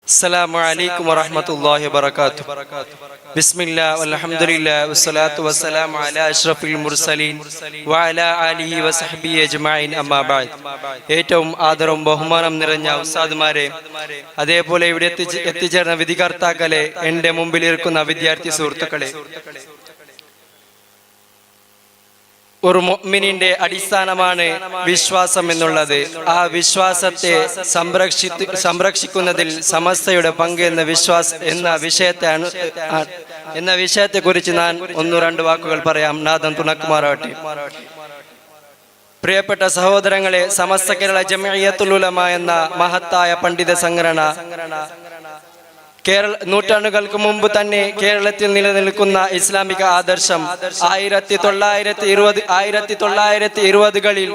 അസ്സലാമു അലൈക്കും വറഹ്മത്തുള്ളാഹി വബറകാതുഹു. ബിസ്മില്ലാഹി വൽഹംദുലില്ലാഹി വസ്സലാത്തു വസ്സലാമു അലാ അഷ്റഫിൽ മുർസലീൻ വഅലാ ആലിഹി വസഹ്ബിഹി അജ്മഈൻ അമ്മാ ബഅദ്. ഏറ്റവും ആദരവും ബഹുമാനം നിറഞ്ഞ ഉസ്താദുമാരെ, അതേപോലെ ഇവിടെ എത്തിച്ചേർന്ന വിധികർത്താക്കളെ, എൻ്റെ മുമ്പിലിരിക്കുന്ന വിദ്യാർത്ഥി സുഹൃത്തുക്കളെ, ഒരു മുഅ്മിനിന്റെ അടിസ്ഥാനമാണ് വിശ്വാസം എന്നുള്ളത്. ആ വിശ്വാസത്തെ സംരക്ഷിക്കുന്നതിൽ സമസ്തയുടെ പങ്ക് എന്ന വിഷയത്തെ കുറിച്ച് ഞാൻ ഒന്നു രണ്ട് വാക്കുകൾ പറയാം. നാഥൻ തുണക്കുമാറാവട്ടെ. പ്രിയപ്പെട്ട സഹോദരങ്ങളെ, സമസ്ത കേരള ജംഇയ്യത്തുൽ ഉലമ എന്ന മഹത്തായ പണ്ഡിത സംഘടന നൂറ്റാണ്ടുകൾക്ക് മുമ്പ് തന്നെ കേരളത്തിൽ നിലനിൽക്കുന്ന ഇസ്ലാമിക ആദർശം 1920കളിൽ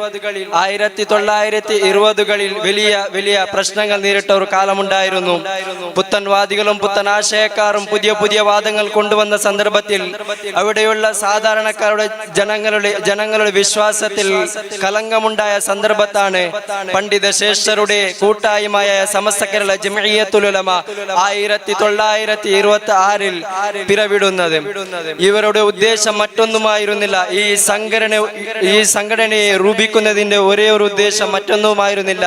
വലിയ പ്രശ്നങ്ങൾ നേരിട്ട ഒരു കാലമുണ്ടായിരുന്നു. പുത്തൻവാദികളും പുത്തനാശയക്കാരും പുതിയ വാദങ്ങൾ കൊണ്ടുവന്ന സന്ദർഭത്തിൽ അവിടെയുള്ള സാധാരണക്കാരുടെ ജനങ്ങളുടെ വിശ്വാസത്തിൽ കളങ്കമുണ്ടായ സന്ദർഭത്താണ് പണ്ഡിത ശ്രേഷ്ഠരുടെ കൂട്ടായ്മയായ സമസ്ത കേരള ജംഇയ്യത്തുൽ ഉലമ 1926 പിറവിടുന്നത്. ഇവരുടെ ഉദ്ദേശം മറ്റൊന്നുമായിരുന്നില്ല. ഈ സംഘടനയെ രൂപിക്കുന്നതിന്റെ ഒരേ ഒരു ഉദ്ദേശം മറ്റൊന്നുമായിരുന്നില്ല.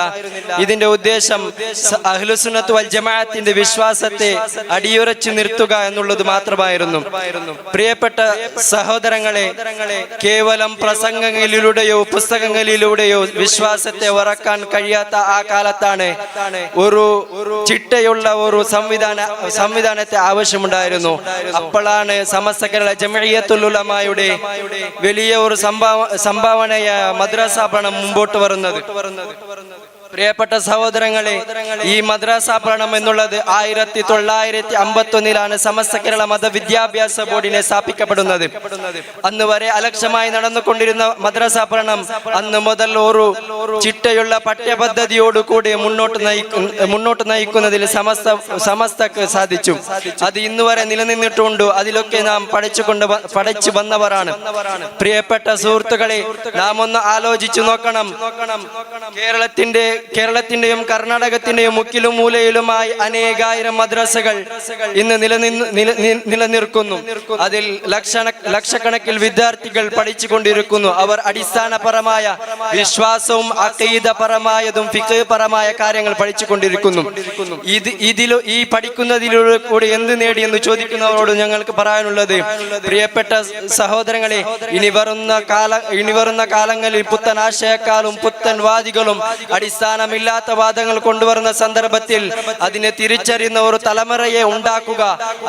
ഇതിന്റെ ഉദ്ദേശം അഹ്ലുസുന്നത്ത് വൽ ജമാഅത്തിന്റെ വിശ്വാസത്തെ അടിയുറച്ചു നിർത്തുക എന്നുള്ളത് മാത്രമായിരുന്നു. പ്രിയപ്പെട്ട സഹോദരങ്ങളെ, കേവലം പ്രസംഗങ്ങളിലൂടെയോ പുസ്തകങ്ങളിലൂടെയോ വിശ്വാസത്തെ ഉറക്കാൻ കഴിയാത്ത ആ കാലത്താണ് ഒരു ചിട്ടയുള്ള ഒരു സംവിധാനത്തെ ആവശ്യമുണ്ടായിരുന്നു. അപ്പോഴാണ് സമസ്ത കേരള ജംഇയ്യത്തുൽ ഉലമയുടെ വലിയ ഒരു സംഭാവനയായ മദ്രസ പഠനം മുമ്പോട്ട് വരുന്നത്. പ്രിയപ്പെട്ട സഹോദരങ്ങളെ, ഈ മദ്രസ പഠനം എന്നുള്ളത് 1951 സമസ്ത കേരള മതവിദ്യാഭ്യാസ ബോർഡിനെ സ്ഥാപിക്കപ്പെടുന്നത്. അന്ന് വരെ അലക്ഷ്യമായി നടന്നുകൊണ്ടിരുന്ന മദ്രസ പഠനം അന്ന് മുതൽ ഒരു ചിട്ടയുള്ള പാഠ്യപദ്ധതിയോടുകൂടി മുന്നോട്ട് നയിക്കുന്നതിൽ സമസ്തക്ക് സാധിച്ചു. അത് ഇന്ന് വരെ നിലനിന്നിട്ടുണ്ട്. അതിലൊക്കെ നാം പഠിച്ചു വന്നവരാണ്. പ്രിയപ്പെട്ട സുഹൃത്തുക്കളെ, നാം ഒന്ന് ആലോചിച്ചു നോക്കണം. കേരളത്തിന്റെയും കർണാടകത്തിന്റെയും മുക്കിലും മൂലയിലുമായി അനേകായിരം മദ്രസകൾ ഇന്ന് നിലനിൽക്കുന്നു. അതിൽ ലക്ഷക്കണക്കിൽ വിദ്യാർത്ഥികൾ പഠിച്ചുകൊണ്ടിരിക്കുന്നു. അവർ അടിസ്ഥാനപരമായ വിശ്വാസവും അഖീദപരമായതും ഫിഖ്ഹ്പരമായ കാര്യങ്ങൾ പഠിച്ചുകൊണ്ടിരിക്കുന്നു. ഈ പഠിക്കുന്നതിലൂടെ കൂടി എന്ത് നേടി എന്ന് ചോദിക്കുന്നവരോട് ഞങ്ങൾക്ക് പറയാനുള്ളത്, പ്രിയപ്പെട്ട സഹോദരങ്ങളെ, ഇനി വരുന്ന കാലങ്ങളിൽ പുത്തനാശയക്കാരും പുത്തൻവാദികളും അടിസ്ഥാനമില്ലാത്ത വാദങ്ങൾ കൊണ്ടുവരുന്ന സന്ദർഭത്തിൽ അതിനെ തിരിച്ചറിയുന്ന ഒരു തലമുറയെ ഉണ്ടാക്കുക,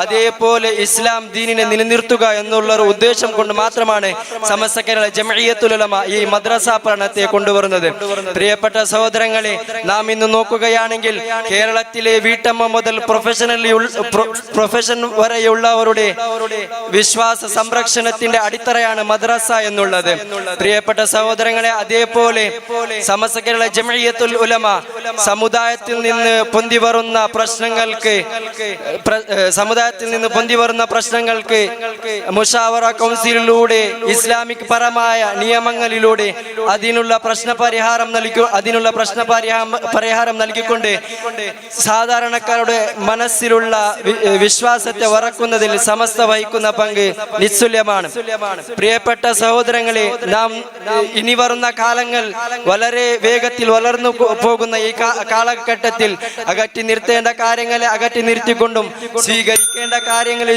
അതേപോലെ ഇസ്ലാം ദീനിനെ നിലനിർത്തുക എന്നുള്ള ഒരു ഉദ്ദേശം കൊണ്ട് മാത്രമാണ് സമസ്ത കേരള ജംഇയ്യത്തുൽ ഉലമ ഈ മദ്രസ പഠനത്തെ കൊണ്ടുവരുന്നത്. പ്രിയപ്പെട്ട സഹോദരങ്ങളെ, നാം ഇന്ന് നോക്കുകയാണെങ്കിൽ കേരളത്തിലെ വീട്ടമ്മ മുതൽ പ്രൊഫഷൻ വരെയുള്ളവരുടെ വിശ്വാസ സംരക്ഷണത്തിന്റെ അടിത്തറയാണ് മദ്രസ എന്നുള്ളത്. പ്രിയപ്പെട്ട സഹോദരങ്ങളെ, അതേപോലെ സമസ്ത കേരള ജംഇയ്യത്തുൽ ഉലമ സമുദായത്തിൽ നിന്ന് പൊന്തി വരുന്ന പ്രശ്നങ്ങൾക്ക് മുശാവറ കൗൺസിലിലൂടെ ഇസ്ലാമിക് പരമായ നിയമങ്ങളിലൂടെ അതിനുള്ള പ്രശ്നപരിഹാരം നൽകിക്കൊണ്ട് സാധാരണക്കാരുടെ മനസ്സിലുള്ള വിശ്വാസത്തെ വറക്കുന്നതിൽ സമസ്ത വഹിക്കുന്ന പങ്ക് നിസ്തുല്യമാണ്. പ്രിയപ്പെട്ട സഹോദരങ്ങളെ, നാം ഇനി വരുന്ന കാലങ്ങൾ വളരെ വേഗത്തിൽ വളർന്നു പോകുന്ന ഈ കാലഘട്ടത്തിൽ അകറ്റി നിർത്തേണ്ട കാര്യങ്ങളെ അകറ്റി നിർത്തിക്കൊണ്ടും സ്വീകരിക്കേണ്ട കാര്യങ്ങളെ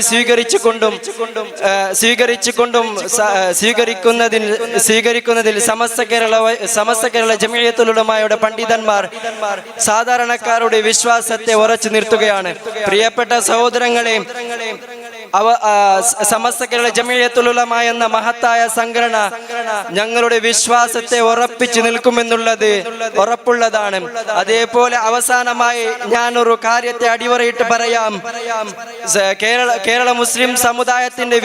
സ്വീകരിക്കുന്നതിൽ സമസ്ത കേരള ജംഇയ്യത്തുൽ ഉലമയുടെ പണ്ഡിതന്മാർ സാധാരണക്കാരുടെ വിശ്വാസത്തെ ഉറച്ചു നിർത്തുകയാണ്. പ്രിയപ്പെട്ട സഹോദരങ്ങളെ, സമസ്ത കേരള ജംഇയ്യത്തുൽ ഉലമ എന്ന മഹത്തായ സംഘടന ഞങ്ങളുടെ വിശ്വാസത്തെ ഉറപ്പിച്ചു നിൽക്കുമെന്നുള്ളത് ഉറപ്പുള്ളതാണ്. അതേപോലെ അവസാനമായി ഞാനൊരു കാര്യത്തെ അടിവരയിട്ട് പറയാം. കേരള മുസ്ലിം സമുദായത്തിന്റെ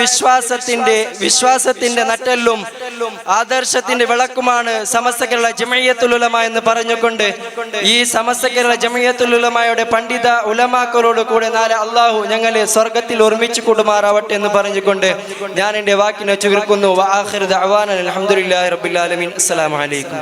വിശ്വാസത്തിന്റെ നട്ടെല്ലും ആദർശത്തിന്റെ വിളക്കുമാണ് സമസ്ത കേരള ജംഇയ്യത്തുൽ ഉലമ എന്ന് പറഞ്ഞുകൊണ്ട് ഈ സമസ്ത കേരള ജംഇയ്യത്തുൽ ഉലമയുടെ പണ്ഡിത ഉലമാക്കളോട് കൂടെ നാളെ അള്ളാഹു ഞങ്ങളെ സ്വർഗത്തിൽ ഒരുമിച്ച് കൂടുമാറാവട്ടെ എന്ന് പറഞ്ഞുകൊണ്ട് ഞാൻ എൻ്റെ വാക്കിനെ ചുരുക്കുന്നു. വആഖിറു ദഅവാന അൽഹംദുലില്ലാഹി റബ്ബിൽ ആലമീൻ. അസ്സലാമു അലൈക്കും.